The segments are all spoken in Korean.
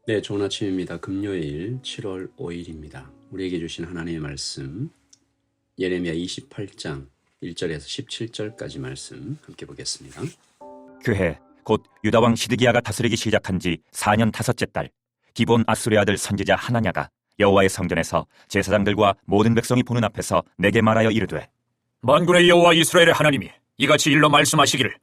네, 좋은 아침입니다. 금요일 7월 5일입니다. 우리에게 주신 하나님의 말씀 예레미야 28장 1절에서 17절까지 말씀 함께 보겠습니다. 그해 곧 유다 왕 시드기야가 다스리기 시작한 지 4년 5째 달, 기본 아수르의 아들 선지자 하나냐가 여호와의 성전에서 제사장들과 모든 백성이 보는 앞에서 내게 말하여 이르되, 만군의 여호와 이스라엘의 하나님이 이같이 일러 말씀하시기를,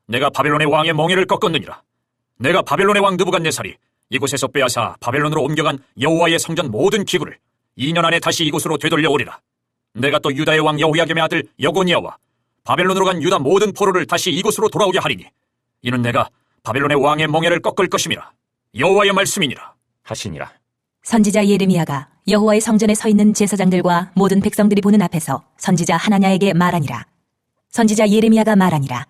내가 바벨론의 왕의 멍에를 꺾었느니라. 내가 바벨론의 왕 느부갓네살이 이곳에서 빼앗아 바벨론으로 옮겨간 여호와의 성전 모든 기구를 2년 안에 다시 이곳으로 되돌려 오리라. 내가 또 유다의 왕 여호야김의 아들 여고니아와 바벨론으로 간 유다 모든 포로를 다시 이곳으로 돌아오게 하리니, 이는 내가 바벨론의 왕의 멍에를 꺾을 것임이라. 여호와의 말씀이니라 하시니라. 선지자 예레미야가 여호와의 성전에 서 있는 제사장들과 모든 백성들이 보는 앞에서 선지자 하나냐에게 말하니라. 선지자 예레미야가 말하니라.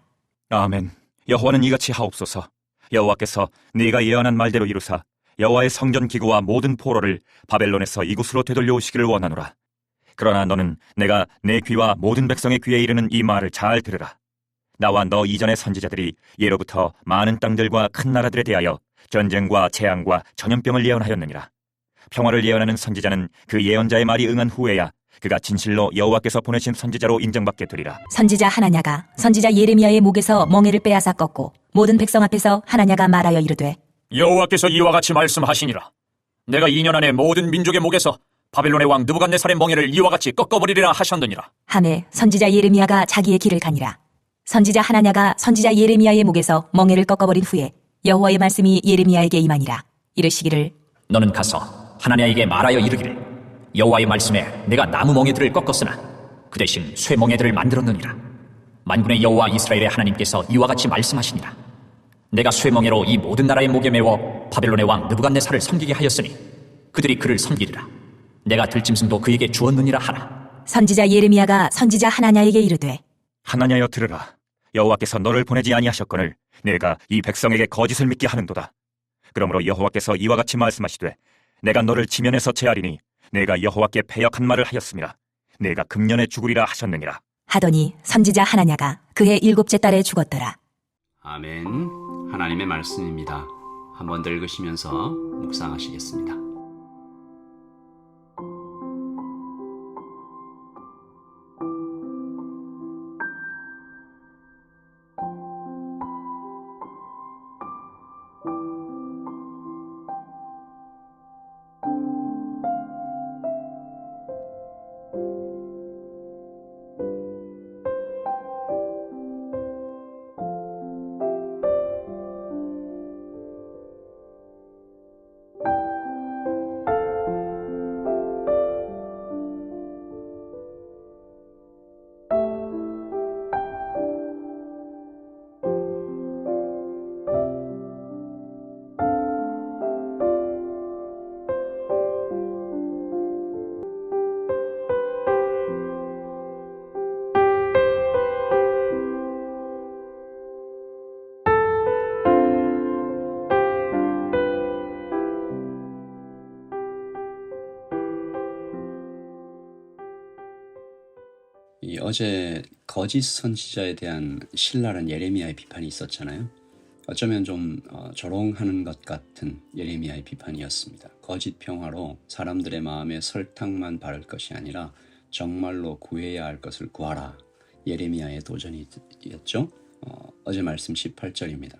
아멘. 여호와는 이같이 하옵소서. 여호와께서 네가 예언한 말대로 이루사 여호와의 성전 기구와 모든 포로를 바벨론에서 이곳으로 되돌려 오시기를 원하노라. 그러나 너는 내가 내 귀와 모든 백성의 귀에 이르는 이 말을 잘 들으라. 나와 너 이전의 선지자들이 예로부터 많은 땅들과 큰 나라들에 대하여 전쟁과 재앙과 전염병을 예언하였느니라. 평화를 예언하는 선지자는 그 예언자의 말이 응한 후에야 그가 진실로 여호와께서 보내신 선지자로 인정받게 되리라. 선지자 하나냐가 선지자 예레미야의 목에서 멍에를 빼앗아 꺾고 모든 백성 앞에서 하나냐가 말하여 이르되, 여호와께서 이와 같이 말씀하시니라. 내가 2년 안에 모든 민족의 목에서 바벨론의 왕 느부갓네살의 멍에를 이와 같이 꺾어버리리라 하셨느니라. 하매 선지자 예레미야가 자기의 길을 가니라. 선지자 하나냐가 선지자 예레미야의 목에서 멍에를 꺾어버린 후에 여호와의 말씀이 예레미야에게 임하니라. 이르시기를, 너는 가서 하나냐에게 말하여 이르기를, 여호와의 말씀에 내가 나무 멍에들을 꺾었으나 그 대신 쇠 멍에들을 만들었느니라. 만군의 여호와 이스라엘의 하나님께서 이와 같이 말씀하시니라. 내가 쇠 멍에로 이 모든 나라의 목에 메워 바벨론의 왕 느부갓네살을 섬기게 하였으니 그들이 그를 섬기리라. 내가 들짐승도 그에게 주었느니라 하라. 선지자 예레미야가 선지자 하나냐에게 이르되, 하나냐여 들으라. 여호와께서 너를 보내지 아니하셨거늘 내가 이 백성에게 거짓을 믿게 하는도다. 그러므로 여호와께서 이와 같이 말씀하시되, 내가 너를 지면에서 제하리니 내가 여호와께 패역한 말을 하였음이라. 내가 금년에 죽으리라 하셨느니라. 하더니 선지자 하나냐가 그해 7째 달에 죽었더라. 아멘. 하나님의 말씀입니다. 한번 더 읽으시면서 묵상하시겠습니다. 어제 거짓 선지자에 대한 신랄한 예레미야의 비판이 있었잖아요. 어쩌면 좀 조롱하는 것 같은 예레미야의 비판이었습니다. 거짓 평화로 사람들의 마음에 설탕만 바를 것이 아니라 정말로 구해야 할 것을 구하라. 예레미야의 도전이었죠. 어제 말씀 18절입니다.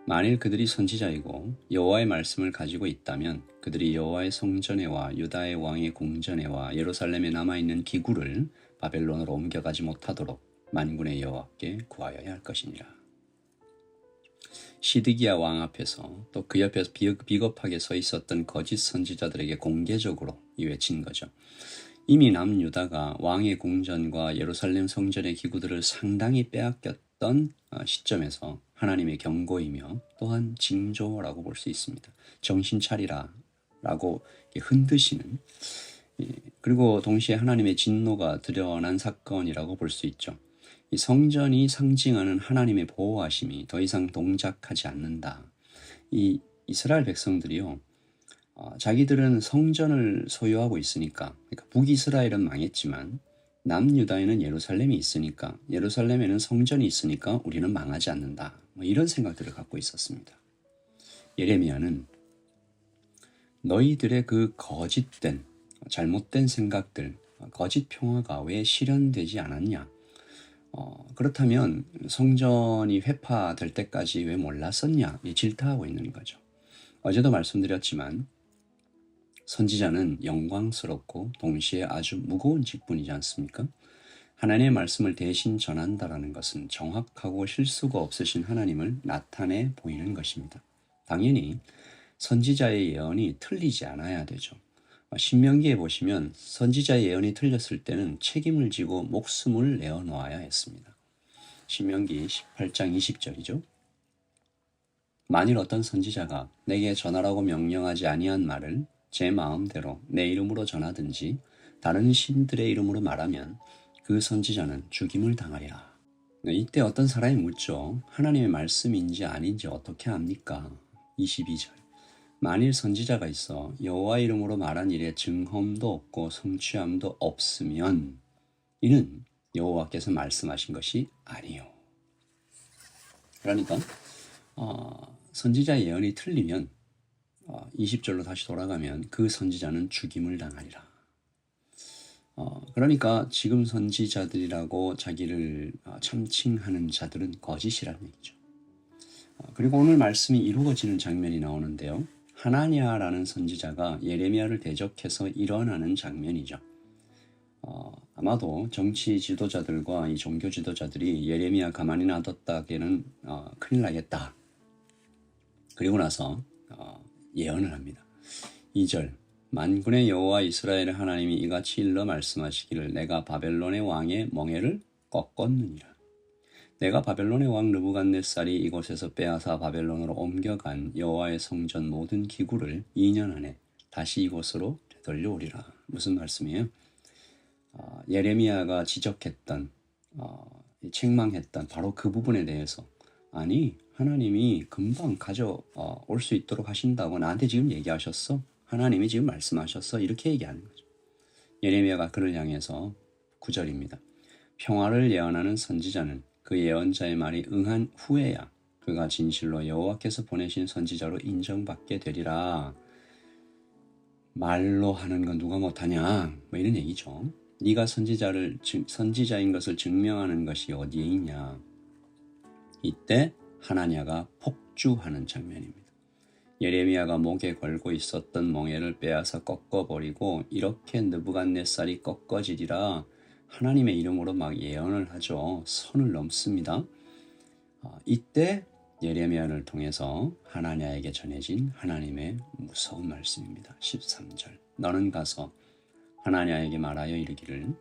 만일 그들이 선지자이고 여호와의 말씀을 가지고 있다면 그들이 여호와의 성전에와 유다의 왕의 궁전에와 예루살렘에 남아있는 기구를 바벨론으로 옮겨가지 못하도록 만군의 여호와께 구하여야 할 것이니라. 시드기야 왕 앞에서 또 그 옆에서 비겁하게 서 있었던 거짓 선지자들에게 공개적으로 외친 거죠. 이미 남유다가 왕의 궁전과 예루살렘 성전의 기구들을 상당히 빼앗겼던 시점에서 하나님의 경고이며 또한 징조라고 볼 수 있습니다. 정신 차리라 라고 흔드시는, 그리고 동시에 하나님의 진노가 드러난 사건이라고 볼 수 있죠. 이 성전이 상징하는 하나님의 보호하심이 더 이상 동작하지 않는다. 이 이스라엘 백성들이요, 자기들은 성전을 소유하고 있으니까, 그러니까 북이스라엘은 망했지만 남유다에는 예루살렘이 있으니까, 예루살렘에는 성전이 있으니까 우리는 망하지 않는다. 이런 생각들을 갖고 있었습니다. 예레미야는 너희들의 그 거짓된 잘못된 생각들, 거짓 평화가 왜 실현되지 않았냐? 그렇다면 성전이 회파될 때까지 왜 몰랐었냐? 이 질타하고 있는 거죠. 어제도 말씀드렸지만 선지자는 영광스럽고 동시에 아주 무거운 직분이지 않습니까? 하나님의 말씀을 대신 전한다라는 것은 정확하고 실수가 없으신 하나님을 나타내 보이는 것입니다. 당연히 선지자의 예언이 틀리지 않아야 되죠. 신명기에 보시면 선지자의 예언이 틀렸을 때는 책임을 지고 목숨을 내어놓아야 했습니다. 신명기 18장 20절이죠. 만일 어떤 선지자가 내게 전하라고 명령하지 아니한 말을 제 마음대로 내 이름으로 전하든지 다른 신들의 이름으로 말하면 그 선지자는 죽임을 당하리라. 이때 어떤 사람이 묻죠. 하나님의 말씀인지 아닌지 어떻게 압니까? 22절. 만일 선지자가 있어 여호와 이름으로 말한 일에 증험도 없고 성취함도 없으면 이는 여호와께서 말씀하신 것이 아니요. 그러니까 선지자의 예언이 틀리면 20절로 다시 돌아가면 그 선지자는 죽임을 당하리라. 그러니까 지금 선지자들이라고 자기를 참칭하는 자들은 거짓이라는 얘기죠. 그리고 오늘 말씀이 이루어지는 장면이 나오는데요. 하나냐라는 선지자가 예레미야를 대적해서 일어나는 장면이죠. 아마도 정치 지도자들과 이 종교 지도자들이 예레미야 가만히 놔뒀다기에는 큰일 나겠다. 그리고 나서 예언을 합니다. 2절. 만군의 여호와 이스라엘의 하나님이 이같이 일러 말씀하시기를 내가 바벨론의 왕의 멍에를 꺾었느니라. 내가 바벨론의 왕 느부갓네살이 이곳에서 빼앗아 바벨론으로 옮겨간 여호와의 성전 모든 기구를 2년 안에 다시 이곳으로 되돌려오리라. 무슨 말씀이에요? 예레미야가 지적했던 책망했던 바로 그 부분에 대해서 아니 하나님이 금방 가져올 수 있도록 하신다고 나한테 지금 얘기하셨어? 하나님이 지금 말씀하셨어? 이렇게 얘기하는 거죠. 예레미야가 그를 향해서 9절입니다. 평화를 예언하는 선지자는 그 예언자의 말이 응한 후에야 그가 진실로 여호와께서 보내신 선지자로 인정받게 되리라. 말로 하는 건 누가 못하냐? 뭐 이런 얘기죠. 네가 선지자인 것을 증명하는 것이 어디에 있냐? 이때 하나냐가 폭주하는 장면입니다. 예레미야가 목에 걸고 있었던 멍에를 빼앗아 꺾어버리고 이렇게 느부갓네살이 꺾어지리라 하나님의 이름으로 막 예언을 하죠. 선을 넘습니다. 이때 예레미야를 통해서 하나냐에게 전해진 하나님의 무서운 말씀입니다. 13절. 너는 가서 하나냐에게 말하여 이르기를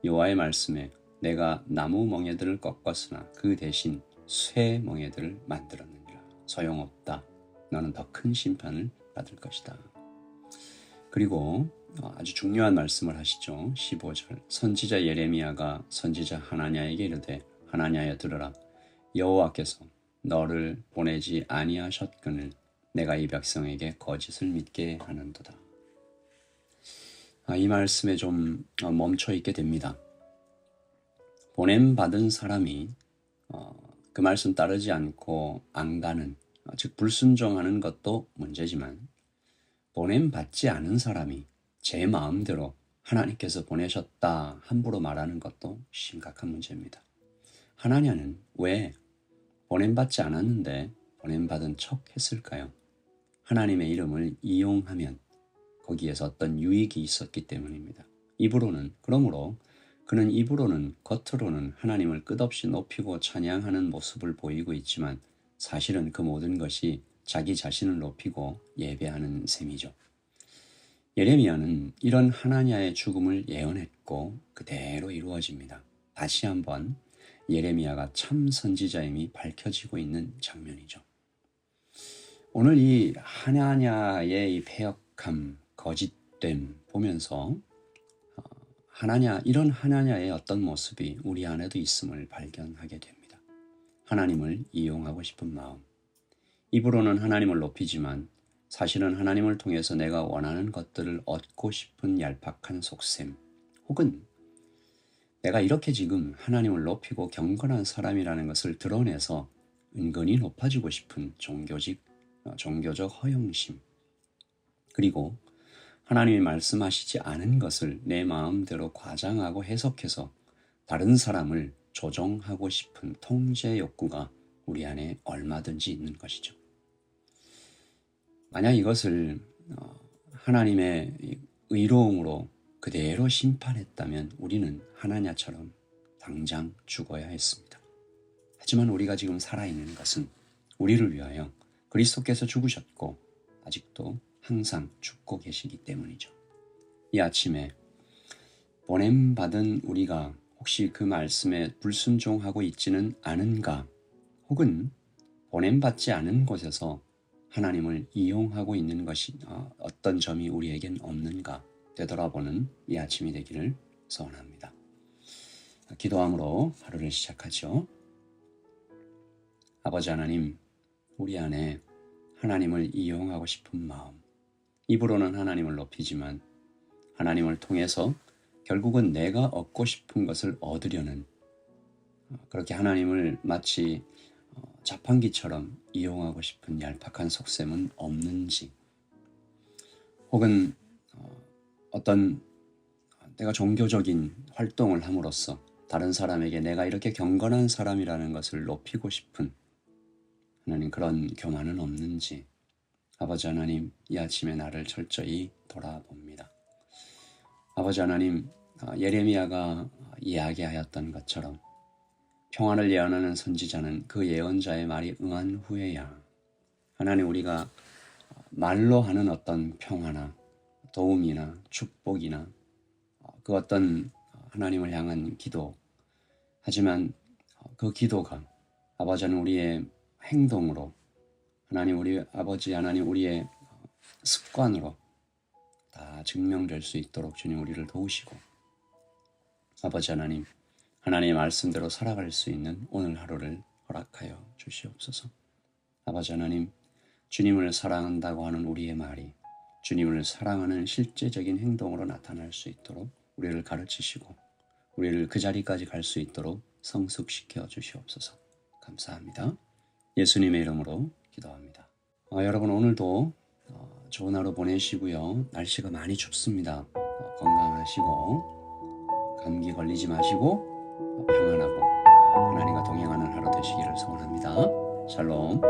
여호와의 말씀에 내가 나무 멍에들을 꺾었으나 그 대신 쇠 멍에들을 만들었느니라. 소용없다. 너는 더 큰 심판을 받을 것이다. 그리고 아주 중요한 말씀을 하시죠. 15절. 선지자 예레미야가 선지자 하나냐에게 이르되 하나냐여 들으라. 여호와께서 너를 보내지 아니하셨거늘 내가 이 백성에게 거짓을 믿게 하는도다. 이 말씀에 좀 멈춰 있게 됩니다. 보냄받은 사람이 그 말씀 따르지 않고 안 가는, 즉 불순종하는 것도 문제지만 보냄받지 않은 사람이 제 마음대로 하나님께서 보내셨다 함부로 말하는 것도 심각한 문제입니다. 하나냐는 왜 보냄받지 않았는데 보냄받은 척 했을까요? 하나님의 이름을 이용하면 거기에서 어떤 유익이 있었기 때문입니다. 그러므로 그는 입으로는 겉으로는 하나님을 끝없이 높이고 찬양하는 모습을 보이고 있지만 사실은 그 모든 것이 자기 자신을 높이고 예배하는 셈이죠. 예레미야는 이런 하나냐의 죽음을 예언했고 그대로 이루어집니다. 다시 한번 예레미야가 참 선지자임이 밝혀지고 있는 장면이죠. 오늘 이 하나냐의 이 패역함, 거짓됨 보면서 이런 하나냐의 어떤 모습이 우리 안에도 있음을 발견하게 됩니다. 하나님을 이용하고 싶은 마음. 입으로는 하나님을 높이지만 사실은 하나님을 통해서 내가 원하는 것들을 얻고 싶은 얄팍한 속셈, 혹은 내가 이렇게 지금 하나님을 높이고 경건한 사람이라는 것을 드러내서 은근히 높아지고 싶은 종교적 허영심. 그리고 하나님이 말씀하시지 않은 것을 내 마음대로 과장하고 해석해서 다른 사람을 조종하고 싶은 통제 욕구가 우리 안에 얼마든지 있는 것이죠. 만약 이것을 하나님의 의로움으로 그대로 심판했다면 우리는 하나냐처럼 당장 죽어야 했습니다. 하지만 우리가 지금 살아있는 것은 우리를 위하여 그리스도께서 죽으셨고 아직도 항상 죽고 계시기 때문이죠. 이 아침에 보냄받은 우리가 혹시 그 말씀에 불순종하고 있지는 않은가, 혹은 보냄받지 않은 곳에서 하나님을 이용하고 있는 것이 어떤 점이 우리에겐 없는가 되돌아보는 이 아침이 되기를 소원합니다. 기도함으로 하루를 시작하죠. 아버지 하나님, 우리 안에 하나님을 이용하고 싶은 마음, 입으로는 하나님을 높이지만 하나님을 통해서 결국은 내가 얻고 싶은 것을 얻으려는, 그렇게 하나님을 마치 자판기처럼 이용하고 싶은 얄팍한 속셈은 없는지, 혹은 어떤 내가 종교적인 활동을 함으로써 다른 사람에게 내가 이렇게 경건한 사람이라는 것을 높이고 싶은 하나님 그런 교만은 없는지, 아버지 하나님, 이 아침에 나를 철저히 돌아봅니다. 아버지 하나님, 예레미야가 이야기하였던 것처럼 평안을 예언하는 선지자는 그 예언자의 말이 응한 후에야 하나님, 우리가 말로 하는 어떤 평화나 도움이나 축복이나 그 어떤 하나님을 향한 기도, 하지만 그 기도가 아버지 하나님 우리의 행동으로, 하나님 우리 아버지 하나님 우리의 습관으로 다 증명될 수 있도록 주님 우리를 도우시고, 아버지 하나님, 하나님의 말씀대로 살아갈 수 있는 오늘 하루를 허락하여 주시옵소서. 아버지 하나님, 주님을 사랑한다고 하는 우리의 말이 주님을 사랑하는 실제적인 행동으로 나타날 수 있도록 우리를 가르치시고 우리를 그 자리까지 갈 수 있도록 성숙시켜 주시옵소서. 감사합니다. 예수님의 이름으로 기도합니다. 여러분, 오늘도 좋은 하루 보내시고요. 날씨가 많이 춥습니다. 건강하시고 감기 걸리지 마시고 평안하고 하나님과 동행하는 하루 되시기를 소원합니다. 샬롬.